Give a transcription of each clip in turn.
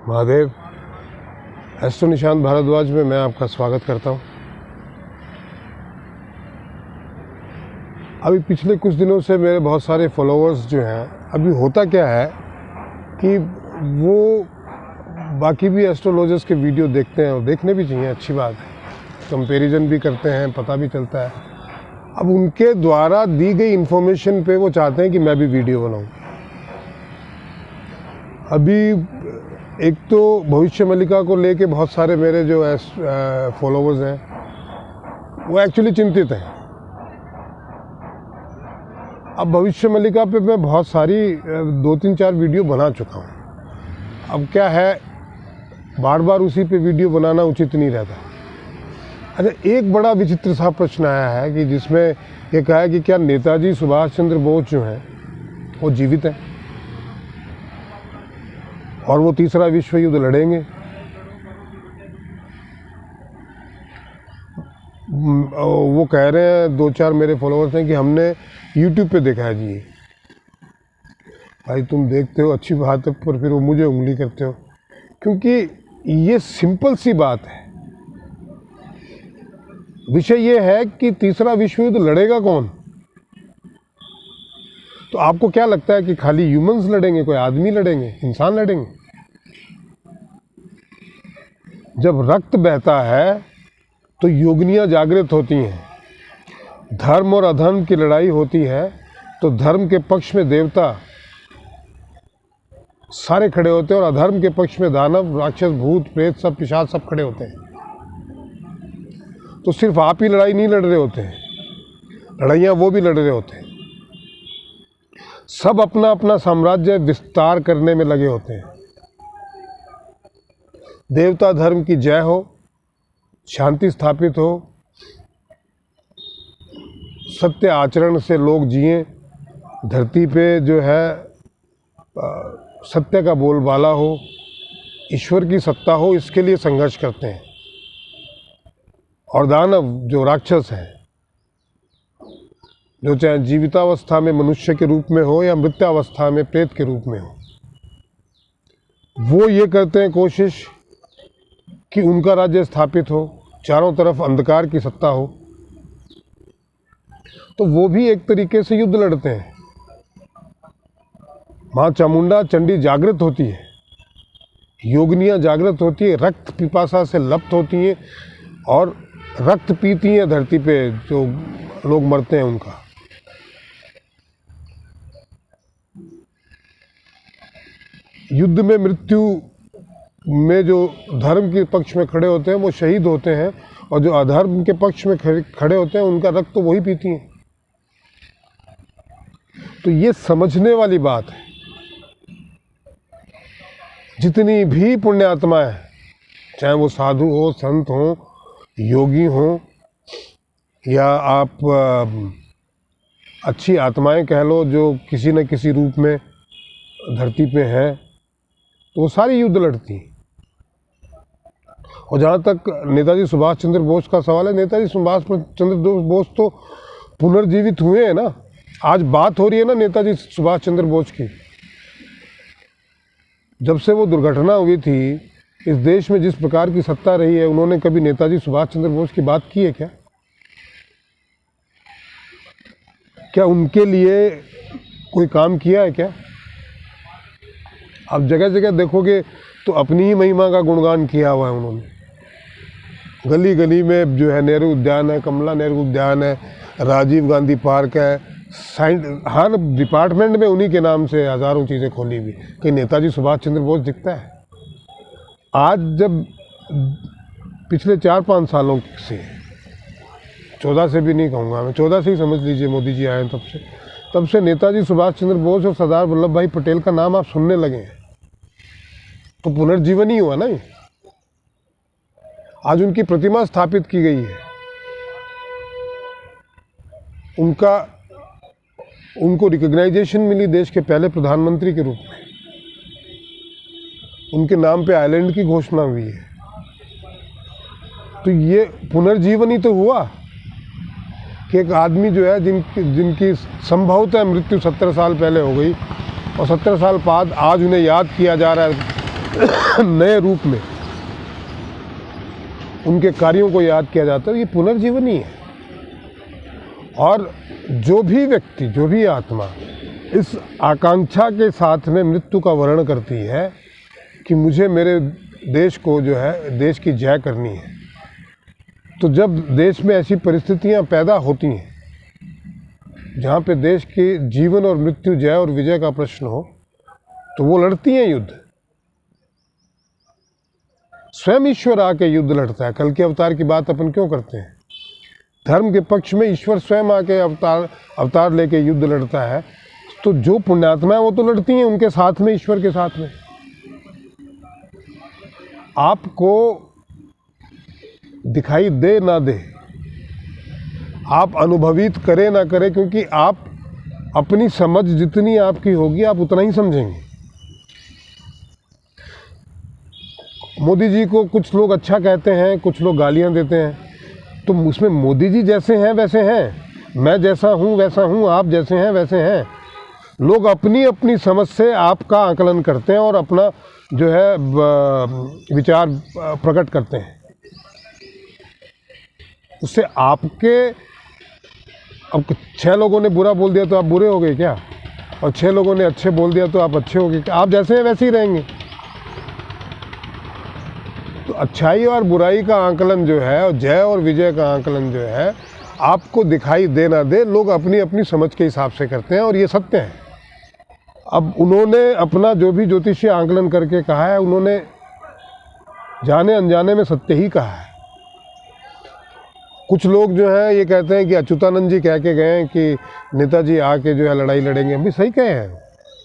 Mahadev. Astro Nishant Bhardwaj में मैं आपका स्वागत करता हूं। अभी पिछले कुछ दिनों से मेरे बहुत सारे फॉलोअर्स जो हैं, अभी होता क्या है कि वो बाकी भी एस्ट्रोलॉजर्स के वीडियो देखते हैं और देखने भी चाहिए, अच्छी बात है। कंपैरिजन भी करते हैं, पता भी चलता है। अब उनके द्वारा दी गई इन्फॉर्मेशन पे वो चाहते हैं कि मैं भी वीडियो बनाऊं। अभी एक तो भविष्य मल्लिका को लेके बहुत सारे मेरे जो फॉलोवर्स हैं वो एक्चुअली चिंतित हैं। अब भविष्य मल्लिका पे मैं बहुत सारी 2-3-4 वीडियो बना चुका हूँ। अब क्या है, बार बार उसी पे वीडियो बनाना उचित नहीं रहता। अच्छा, एक बड़ा विचित्र सा प्रश्न आया है कि जिसमें ये कहा है कि क्या नेताजी सुभाष चंद्र बोस जो हैं वो जीवित हैं और वो तीसरा विश्व युद्ध लड़ेंगे। वो कह रहे हैं, 2-4 मेरे फॉलोअर्स हैं कि हमने यूट्यूब पे देखा है जी। भाई तुम देखते हो, अच्छी बात है, पर फिर वो मुझे उंगली करते हो, क्योंकि ये सिंपल सी बात है। विषय ये है कि तीसरा विश्व युद्ध लड़ेगा कौन। तो आपको क्या लगता है कि खाली ह्यूमंस लड़ेंगे, कोई आदमी लड़ेंगे, इंसान लड़ेंगे? जब रक्त बहता है तो योगिनियां जागृत होती हैं। धर्म और अधर्म की लड़ाई होती है तो धर्म के पक्ष में देवता सारे खड़े होते हैं और अधर्म के पक्ष में दानव, राक्षस, भूत, प्रेत, सब पिशाच सब खड़े होते हैं। तो सिर्फ आप ही लड़ाई नहीं लड़ रहे होते हैं, लड़ाइयाँ वो भी लड़ रहे होते हैं। सब अपना अपना साम्राज्य विस्तार करने में लगे होते हैं। देवता धर्म की जय हो, शांति स्थापित हो, सत्य आचरण से लोग जिएं, धरती पे जो है सत्य का बोलबाला हो, ईश्वर की सत्ता हो, इसके लिए संघर्ष करते हैं। और दानव जो राक्षस हैं, जो चाहे जीवितावस्था में मनुष्य के रूप में हो या मृत्यावस्था में प्रेत के रूप में हो, वो ये करते हैं कोशिश कि उनका राज्य स्थापित हो, चारों तरफ अंधकार की सत्ता हो। तो वो भी एक तरीके से युद्ध लड़ते हैं। माँ चामुंडा चंडी जागृत होती है, योगिनियाँ जागृत होती है, रक्त पिपासा से लप्त होती हैं और रक्त पीती हैं धरती पे जो लोग मरते हैं उनका। युद्ध में मृत्यु में जो धर्म के पक्ष में खड़े होते हैं वो शहीद होते हैं और जो अधर्म के पक्ष में खड़े होते हैं उनका रक्त तो वही पीती हैं। तो ये समझने वाली बात है। जितनी भी पुण्य आत्माएं, चाहे वो साधु हो, संत हो, योगी हो, या आप अच्छी आत्माएं कह लो जो किसी न किसी रूप में धरती पे हैं, तो वो सारी युद्ध लड़ती हैं। और जहाँ तक नेताजी सुभाष चंद्र बोस का सवाल है, नेताजी सुभाष चंद्र बोस तो पुनर्जीवित हुए हैं ना। आज बात हो रही है ना नेताजी सुभाष चंद्र बोस की। जब से वो दुर्घटना हुई थी, इस देश में जिस प्रकार की सत्ता रही है, उन्होंने कभी नेताजी सुभाष चंद्र बोस की बात की है क्या? क्या उनके लिए कोई काम किया है क्या? आप जगह जगह देखोगे तो अपनी ही महिमा का गुणगान किया हुआ है उन्होंने। गली गली में जो है नेहरू उद्यान है, कमला नेहरू उद्यान है, राजीव गांधी पार्क है, हर डिपार्टमेंट में उन्हीं के नाम से हज़ारों चीज़ें खोली हुई। कहीं नेताजी सुभाष चंद्र बोस दिखता है? आज जब पिछले 4-5 सालों से, 14 से भी नहीं कहूँगा मैं, 14 से ही समझ लीजिए, मोदी जी आए तब से नेताजी सुभाष चंद्र बोस और सरदार वल्लभ भाई पटेल का नाम आप सुनने लगे हैं। तो पुनर्जीवन ही हुआ ना ये। आज उनकी प्रतिमा स्थापित की गई है। उनको रिकॉग्नाइजेशन मिली देश के पहले प्रधानमंत्री के रूप में। उनके नाम पे आइलैंड की घोषणा हुई है। तो ये पुनर्जीवन ही तो हुआ कि एक आदमी जो है जिनकी संभवतः मृत्यु 70 साल पहले हो गई और 70 साल बाद आज उन्हें याद किया जा रहा है नए रूप में उनके कार्यों को याद किया जाता है। ये पुनर्जीवनी है। और जो भी व्यक्ति, जो भी आत्मा इस आकांक्षा के साथ में मृत्यु का वर्ण करती है कि मुझे मेरे देश को जो है, देश की जय करनी है, तो जब देश में ऐसी परिस्थितियां पैदा होती हैं जहाँ पे देश के जीवन और मृत्यु, जय और विजय का प्रश्न हो, तो वो लड़ती हैं युद्ध। स्वयं ईश्वर आके युद्ध लड़ता है। कल के अवतार की बात अपन क्यों करते हैं? धर्म के पक्ष में ईश्वर स्वयं आके अवतार लेके युद्ध लड़ता है। तो जो पुण्यात्माएं वो तो लड़ती हैं उनके साथ में, ईश्वर के साथ में। आपको दिखाई दे ना दे, आप अनुभवित करे ना करे, क्योंकि आप अपनी समझ जितनी आपकी होगी आप उतना ही समझेंगे। मोदी जी को कुछ लोग अच्छा कहते हैं, कुछ लोग गालियां देते हैं, तो उसमें मोदी जी जैसे हैं वैसे हैं, मैं जैसा हूं वैसा हूं, आप जैसे हैं वैसे हैं। लोग अपनी अपनी समझ से आपका आकलन करते हैं और अपना जो है विचार प्रकट करते हैं। उससे आपके, अब 6 लोगों ने बुरा बोल दिया तो आप बुरे हो गए क्या? और 6 लोगों ने अच्छे बोल दिया तो आप अच्छे हो गए क्या? आप जैसे हैं वैसे ही रहेंगे। तो अच्छाई और बुराई का आकलन जो है, और जय और विजय का आकलन जो है, आपको दिखाई दे ना दे, लोग अपनी अपनी समझ के हिसाब से करते हैं, और ये सत्य है। अब उन्होंने अपना जो भी ज्योतिषीय आकलन करके कहा है, उन्होंने जाने अनजाने में सत्य ही कहा है। कुछ लोग जो हैं ये कहते हैं कि अच्युतानंद जी कह के गए हैं कि नेताजी आके जो है लड़ाई लड़ेंगे। हम भी सही कहे हैं,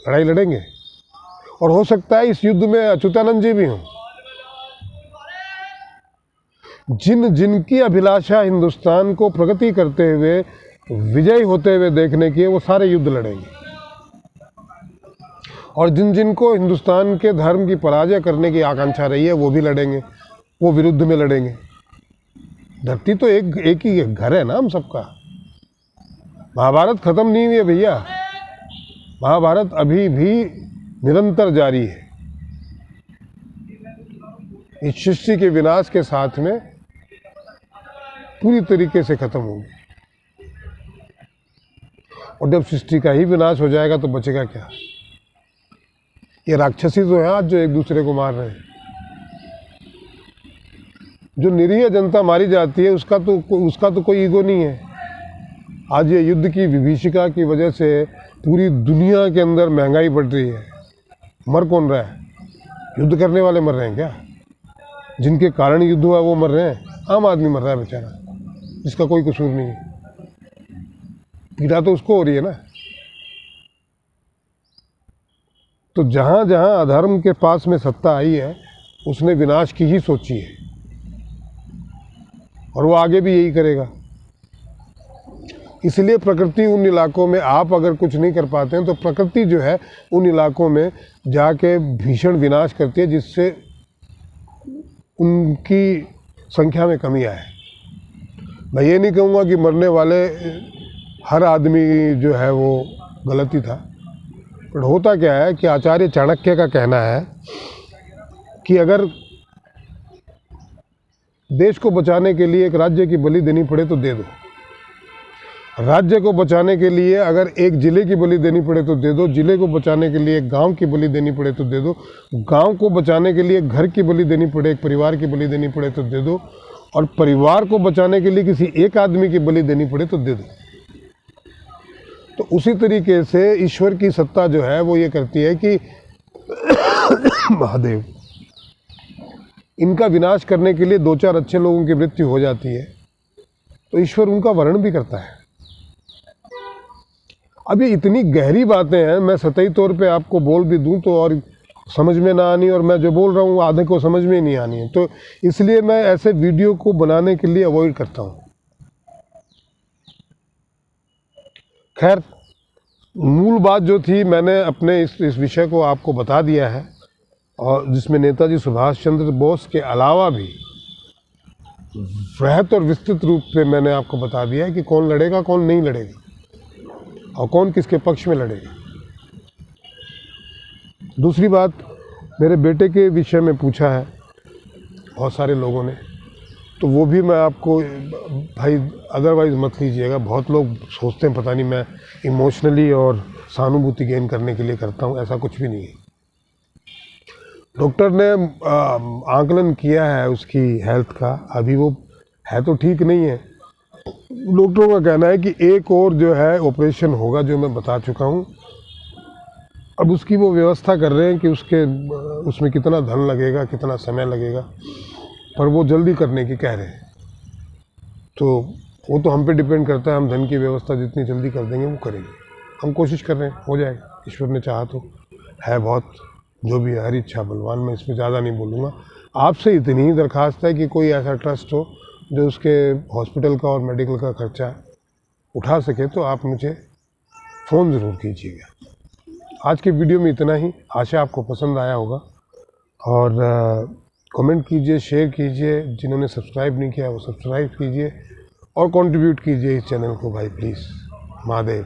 लड़ाई लड़ेंगे, और हो सकता है इस युद्ध में अच्युतानंद जी भी हों। जिनकी अभिलाषा हिंदुस्तान को प्रगति करते हुए, विजयी होते हुए देखने की है, वो सारे युद्ध लड़ेंगे। और जिनको हिंदुस्तान के धर्म की पराजय करने की आकांक्षा रही है, वो भी लड़ेंगे, वो विरुद्ध में लड़ेंगे। धरती तो एक ही घर है ना हम सबका। महाभारत खत्म नहीं हुई है भैया, महाभारत अभी भी निरंतर जारी है। इस सृष्टि के विनाश के साथ में पूरी तरीके से खत्म होगी। और जब सृष्टि का ही विनाश हो जाएगा तो बचेगा क्या? ये राक्षसी तो हैं आज जो एक दूसरे को मार रहे हैं। जो निरीह जनता मारी जाती है उसका तो कोई ईगो नहीं है। आज ये युद्ध की विभीषिका की वजह से पूरी दुनिया के अंदर महंगाई बढ़ रही है। मर कौन रहा है? युद्ध करने वाले मर रहे हैं क्या? जिनके कारण युद्ध हुआ वो मर रहे हैं? आम आदमी मर रहा है बेचारा, जिसका कोई कसूर नहीं है। पीड़ा तो उसको हो रही है ना। तो जहाँ जहाँ अधर्म के पास में सत्ता आई है, उसने विनाश की ही सोची है, और वो आगे भी यही करेगा। इसलिए प्रकृति उन इलाकों में, आप अगर कुछ नहीं कर पाते हैं तो प्रकृति जो है उन इलाकों में जाके भीषण विनाश करती है, जिससे उनकी संख्या में कमी आए। मैं ये नहीं कहूँगा कि मरने वाले हर आदमी जो है वो गलती था, पर होता क्या है कि आचार्य चाणक्य का कहना है कि अगर देश को बचाने के लिए एक राज्य की बलि देनी पड़े तो दे दो। राज्य को बचाने के लिए अगर एक जिले की बलि देनी पड़े तो दे दो। जिले को बचाने के लिए एक गांव की बलि देनी पड़े तो दे दो। गांव को बचाने के लिए एक घर की बलि देनी पड़े, एक परिवार की बलि देनी पड़े तो दे दो। और परिवार को बचाने के लिए किसी एक आदमी की बलि देनी पड़े तो दे दो। तो उसी तरीके से ईश्वर की सत्ता जो है वो ये करती है कि महादेव, इनका विनाश करने के लिए 2-4 अच्छे लोगों की मृत्यु हो जाती है, तो ईश्वर उनका वर्ण भी करता है। अब ये इतनी गहरी बातें हैं, मैं सतही तौर पे आपको बोल भी दूं तो और समझ में ना आनी, और मैं जो बोल रहा हूँ आधे को समझ में ही नहीं आनी है। तो इसलिए मैं ऐसे वीडियो को बनाने के लिए अवॉइड करता हूँ। खैर, मूल बात जो थी मैंने अपने इस विषय को आपको बता दिया है, और जिसमें नेताजी सुभाष चंद्र बोस के अलावा भी वृहत और विस्तृत रूप में मैंने आपको बता दिया है कि कौन लड़ेगा, कौन नहीं लड़ेगा, और कौन किसके पक्ष में लड़ेगा। दूसरी बात, मेरे बेटे के विषय में पूछा है बहुत सारे लोगों ने, तो वो भी मैं आपको भाई अदरवाइज़ मत लीजिएगा। बहुत लोग सोचते हैं पता नहीं मैं इमोशनली और सहानुभूति गेन करने के लिए करता हूँ, ऐसा कुछ भी नहीं है। डॉक्टर ने आकलन किया है उसकी हेल्थ का, अभी वो है तो ठीक नहीं है। डॉक्टरों का कहना है कि एक और जो है ऑपरेशन होगा, जो मैं बता चुका हूँ। अब उसकी वो व्यवस्था कर रहे हैं कि उसमें कितना धन लगेगा, कितना समय लगेगा, पर वो जल्दी करने की कह रहे हैं। तो वो तो हम पे डिपेंड करता है, हम धन की व्यवस्था जितनी जल्दी कर देंगे वो करेंगे। हम कोशिश कर रहे हैं, हो जाएगा, ईश्वर ने चाहा तो। है बहुत, जो भी है हरी इच्छा बलवान, मैं इसमें ज़्यादा नहीं बोलूँगा। आपसे इतनी ही दरख्वास्त है कि कोई ऐसा ट्रस्ट हो जो उसके हॉस्पिटल का और मेडिकल का खर्चा उठा सके, तो आप मुझे फ़ोन ज़रूर कीजिएगा। आज के वीडियो में इतना ही, आशा आपको पसंद आया होगा। और कमेंट कीजिए, शेयर कीजिए, जिन्होंने सब्सक्राइब नहीं किया वो सब्सक्राइब कीजिए और कंट्रीब्यूट कीजिए इस चैनल को भाई, प्लीज़। महादेव।